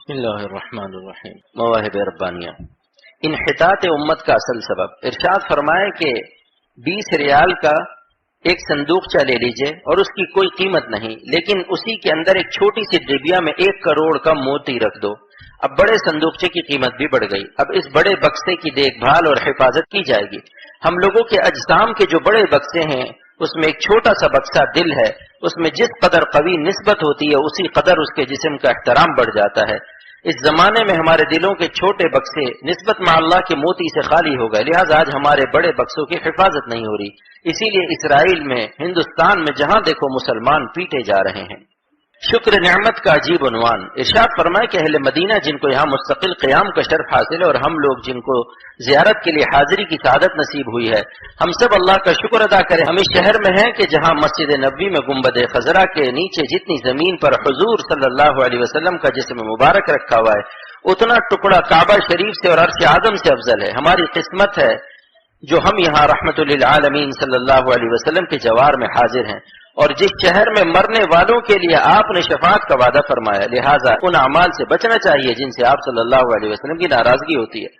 بسم اللہ الرحمن الرحیم۔ مواہب ربانیہ، انحطاط امت کا اصل سبب۔ ارشاد فرمائے کہ 20 ریال کا ایک صندوقچہ لے لیجئے اور اس کی کوئی قیمت نہیں، لیکن اسی کے اندر ایک چھوٹی سی ڈبیا میں 1 کروڑ کا موتی رکھ دو۔ اب بڑے صندوقچے کی قیمت بھی بڑھ گئی، اب اس بڑے بکسے کی دیکھ بھال اور حفاظت کی جائے گی۔ ہم لوگوں کے اجسام کے جو بڑے بکسے ہیں اس میں ایک چھوٹا سا بکسہ دل ہے، اس میں جس قدر قوی نسبت ہوتی ہے اسی قدر اس کے جسم کا احترام بڑھ جاتا ہے۔ اس زمانے میں ہمارے دلوں کے چھوٹے بکسے نسبت مع اللہ کے موتی سے خالی ہو گئے، لہٰذا آج ہمارے بڑے بکسوں کی حفاظت نہیں ہو رہی۔ اسی لیے اسرائیل میں، ہندوستان میں جہاں دیکھو مسلمان پیٹے جا رہے ہیں۔ شکر نعمت کا عجیب عنوان۔ ارشاد فرمائے کہ اہل مدینہ جن کو یہاں مستقل قیام کا شرف حاصل ہے اور ہم لوگ جن کو زیارت کے لیے حاضری کی سعادت نصیب ہوئی ہے، ہم سب اللہ کا شکر ادا کریں۔ ہم اس شہر میں ہیں کہ جہاں مسجد نبوی میں گنبد خضرا کے نیچے جتنی زمین پر حضور صلی اللہ علیہ وسلم کا جسم مبارک رکھا ہوا ہے اتنا ٹکڑا کعبہ شریف سے اور عرش اعظم سے افضل ہے۔ ہماری قسمت ہے جو ہم یہاں رحمت للعالمین صلی اللہ علیہ وسلم کے جوار میں حاضر ہیں، اور جس شہر میں مرنے والوں کے لیے آپ نے شفاعت کا وعدہ فرمایا، لہٰذا ان اعمال سے بچنا چاہیے جن سے آپ صلی اللہ علیہ وسلم کی ناراضگی ہوتی ہے،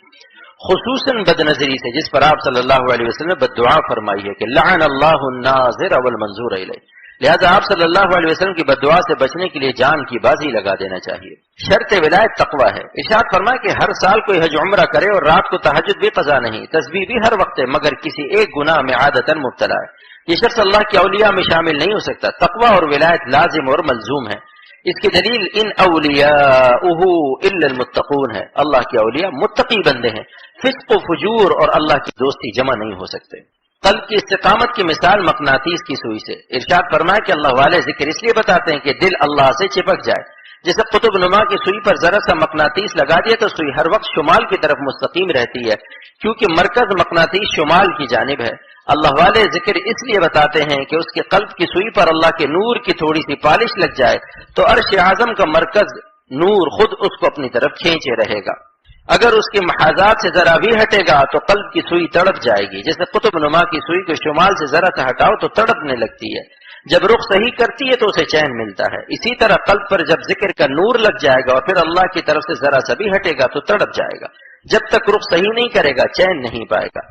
خصوصاً بد نظری سے جس پر آپ صلی اللہ علیہ وسلم نے بد دعا فرمائی ہے کہ لعن اللہ الناظر والمنظور الیہ۔ لہٰذا آپ صلی اللہ علیہ وسلم کی بد دعا سے بچنے کے لیے جان کی بازی لگا دینا چاہیے۔ شرط ولایت تقویٰ ہے۔ ارشاد فرمائے کہ ہر سال کوئی حج عمرہ کرے اور رات کو تہجد بھی قضا نہیں، تسبیح بھی ہر وقت ہے، مگر کسی ایک گناہ میں عادتاً مبتلا ہے، یہ شخص اللہ کے اولیاء میں شامل نہیں ہو سکتا۔ تقویٰ اور ولایت لازم اور ملزوم ہے۔ اس کی دلیل ان اولیاءہ الا المتقون ہے، اللہ کے اولیاء متقی بندے ہیں، فسق و فجور اور اللہ کی دوستی جمع نہیں ہو سکتے۔ قلب کی استقامت کی مثال مقناطیس کی سوئی سے۔ ارشاد فرمائے کہ اللہ والے ذکر اس لیے بتاتے ہیں کہ دل اللہ سے چپک جائے۔ جیسے قطب نما کی سوئی پر ذرا سا مقناطیس لگا دیا تو سوئی ہر وقت شمال کی طرف مستقیم رہتی ہے، کیونکہ مرکز مقناطیس شمال کی جانب ہے۔ اللہ والے ذکر اس لیے بتاتے ہیں کہ اس کے قلب کی سوئی پر اللہ کے نور کی تھوڑی سی پالش لگ جائے تو عرش اعظم کا مرکز نور خود اس کو اپنی طرف کھینچے رہے گا۔ اگر اس کے محاذات سے ذرا بھی ہٹے گا تو قلب کی سوئی تڑپ جائے گی۔ جیسے قطب نما کی سوئی کو شمال سے ذرا سا ہٹاؤ تو تڑپنے لگتی ہے، جب رخ صحیح کرتی ہے تو اسے چین ملتا ہے۔ اسی طرح قلب پر جب ذکر کا نور لگ جائے گا اور پھر اللہ کی طرف سے ذرا سا بھی ہٹے گا تو تڑپ جائے گا، جب تک رخ صحیح نہیں کرے گا چین نہیں پائے گا۔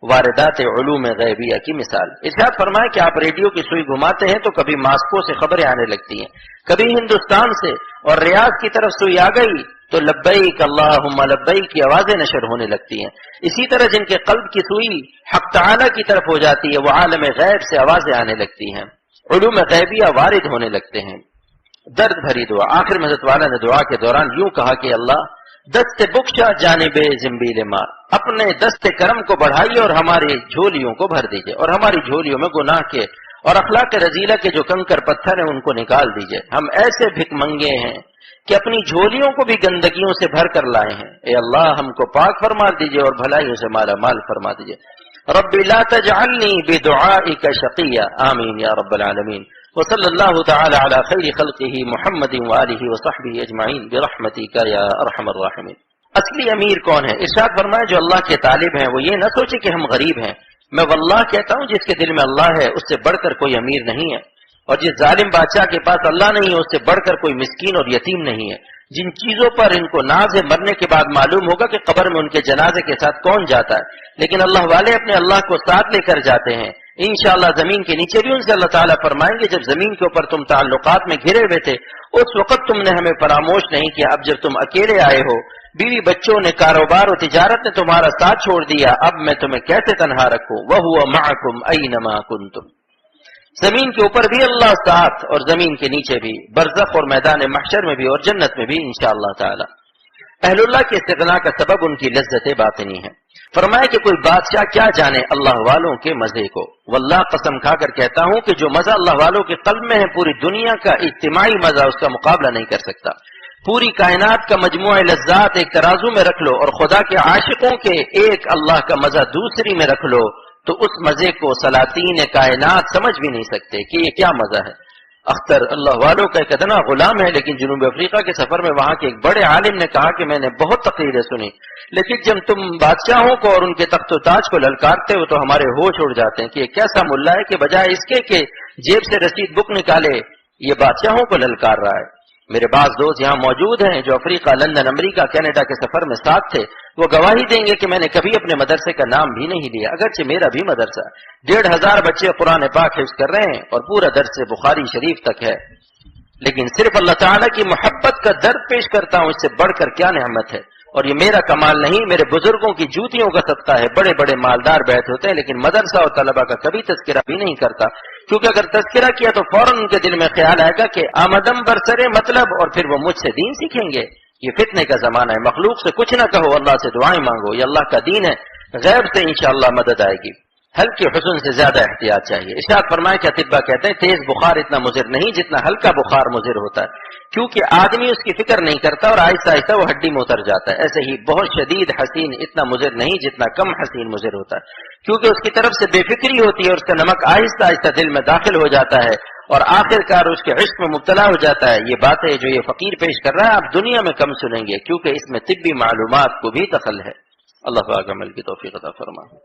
واردات علوم غیبیہ کی مثال۔ ارشاد فرمائے کہ آپ ریڈیو کی سوئی گھماتے ہیں تو کبھی ماسکو سے خبریں آنے لگتی ہیں، کبھی ہندوستان سے، اور ریاض کی طرف سوئی آ گئی تو لبیک اللہم لبیک کی آوازیں نشر ہونے لگتی ہیں۔ اسی طرح جن کے قلب کی سوئی حق تعالی کی طرف ہو جاتی ہے وہ عالم غیب سے آوازیں آنے لگتی ہیں، علوم غیبیہ وارد ہونے لگتے ہیں۔ درد بھری دعا۔ آخر میں حضرت والا نے دعا کے دوران یوں کہا کہ اللہ دست بخشا جانب زنبیل مار، اپنے دست کرم کو بڑھائیے اور ہماری جھولیوں کو بھر دیجیے، اور ہماری جھولیوں میں گناہ کے اور اخلاق رذیلہ کے جو کنکر پتھر ہیں ان کو نکال دیجیے۔ ہم ایسے بھک منگے ہیں کہ اپنی جھولیوں کو بھی گندگیوں سے بھر کر لائے ہیں، اے اللہ ہم کو پاک فرما دیجیے اور بھلائیوں سے مالا مال فرما دیجیے۔ رب لا تجعلنی بدعائک شقیا، آمین یا رب العالمین۔ وصلی اللہ تعالی علی خیر خلقہ محمد وآلہ وصحبہ اجمعین برحمتک یا ارحم الراحمین۔ اصلی امیر کون ہے؟ ارشاد فرمائے جو اللہ کے طالب ہیں وہ یہ نہ سوچے کہ ہم غریب ہیں، میں واللہ کہتا ہوں جس کے دل میں اللہ ہے اس سے بڑھ کر کوئی امیر نہیں ہے، اور جس ظالم بادشاہ کے پاس اللہ نہیں ہے اس سے بڑھ کر کوئی مسکین اور یتیم نہیں ہے۔ جن چیزوں پر ان کو ناز ہے مرنے کے بعد معلوم ہوگا کہ قبر میں ان کے جنازے کے ساتھ کون جاتا ہے، لیکن اللہ والے اپنے اللہ کو ساتھ لے کر جاتے ہیں۔ انشاءاللہ زمین کے نیچے بھی ان سے اللہ تعالیٰ فرمائیں گے جب زمین کے اوپر تم تعلقات میں گھرے ہوئے تھے اس وقت تم نے ہمیں فراموش نہیں کیا، اب جب تم اکیلے آئے ہو، بیوی بچوں نے، کاروبار و تجارت نے تمہارا ساتھ چھوڑ دیا، اب میں تمہیں کیسے تنہا رکھوں؟ وَهُوَ مَعَكُمْ أَيْنَمَا كُنْتُمْ۔ زمین کے اوپر بھی اللہ ساتھ اور زمین کے نیچے بھی، برزخ اور میدان محشر میں بھی اور جنت میں بھی انشاءاللہ تعالی۔ اہل اللہ کے استغنا کا سبب ان کی لذت باطنی ہے۔ فرمایا کہ کوئی بادشاہ کیا جانے اللہ والوں کے مزے کو، واللہ قسم کھا کر کہتا ہوں کہ جو مزہ اللہ والوں کے قلب میں ہے پوری دنیا کا اجتماعی مزہ اس کا مقابلہ نہیں کر سکتا۔ پوری کائنات کا مجموعہ لذات ایک ترازو میں رکھ لو اور خدا کے عاشقوں کے ایک اللہ کا مزہ دوسری میں رکھ لو تو اس مزے کو سلاطین کائنات سمجھ بھی نہیں سکتے کہ یہ کیا مزہ ہے۔ اختر اللہ والوں کا ایک ادنا غلام ہے، لیکن جنوب افریقہ کے سفر میں وہاں کے ایک بڑے عالم نے کہا کہ میں نے بہت تقریریں سنی، لیکن جب تم بادشاہوں کو اور ان کے تخت و تاج کو للکارتے ہو تو ہمارے ہوش اڑ جاتے ہیں کہ یہ کیسا ملا ہے کہ بجائے اس کے کہ جیب سے رسید بک نکالے یہ بادشاہوں کو للکار رہا ہے۔ میرے بعض دوست یہاں موجود ہیں جو افریقہ، لندن، امریکہ، کینیڈا کے سفر میں ساتھ تھے، وہ گواہی دیں گے کہ میں نے کبھی اپنے مدرسے کا نام بھی نہیں لیا، اگرچہ میرا بھی مدرسہ 1500 بچے قرآن پاک حفظ کر رہے ہیں اور پورا درس بخاری شریف تک ہے، لیکن صرف اللہ تعالیٰ کی محبت کا درد پیش کرتا ہوں، اس سے بڑھ کر کیا نعمت ہے۔ اور یہ میرا کمال نہیں، میرے بزرگوں کی جوتیوں کا صدقہ ہے۔ بڑے بڑے مالدار بیٹھ ہوتے ہیں لیکن مدرسہ اور طلبہ کا کبھی تذکرہ بھی نہیں کرتا، کیونکہ اگر تذکرہ کیا تو فوراً ان کے دل میں خیال آئے گا کہ آمدم برسرے مطلب، اور پھر وہ مجھ سے دین سیکھیں گے۔ یہ فتنے کا زمانہ ہے، مخلوق سے کچھ نہ کہو، اللہ سے دعائیں مانگو، یہ اللہ کا دین ہے، غیب سے انشاءاللہ مدد آئے گی۔ ہلکے حسن سے زیادہ احتیاط چاہیے۔ ارشاد فرمایا کہ اطباء کہتے ہیں تیز بخار اتنا مضر نہیں جتنا ہلکا بخار مضر ہوتا ہے، کیونکہ آدمی اس کی فکر نہیں کرتا اور آہستہ آہستہ وہ ہڈی میں اتر جاتا ہے۔ ایسے ہی بہت شدید حسین اتنا مضر نہیں جتنا کم حسین مضر ہوتا ہے، کیونکہ اس کی طرف سے بے فکری ہوتی ہے اور اس کا نمک آہستہ آہستہ دل میں داخل ہو جاتا ہے اور آخر کار اس کے عشق میں مبتلا ہو جاتا ہے۔ یہ باتیں جو یہ فقیر پیش کر رہا ہے آپ دنیا میں کم سنیں گے، کیونکہ اس میں طبی معلومات کو بھی دخل ہے۔ اللہ پاک عمل کی توفیق عطا فرمائے۔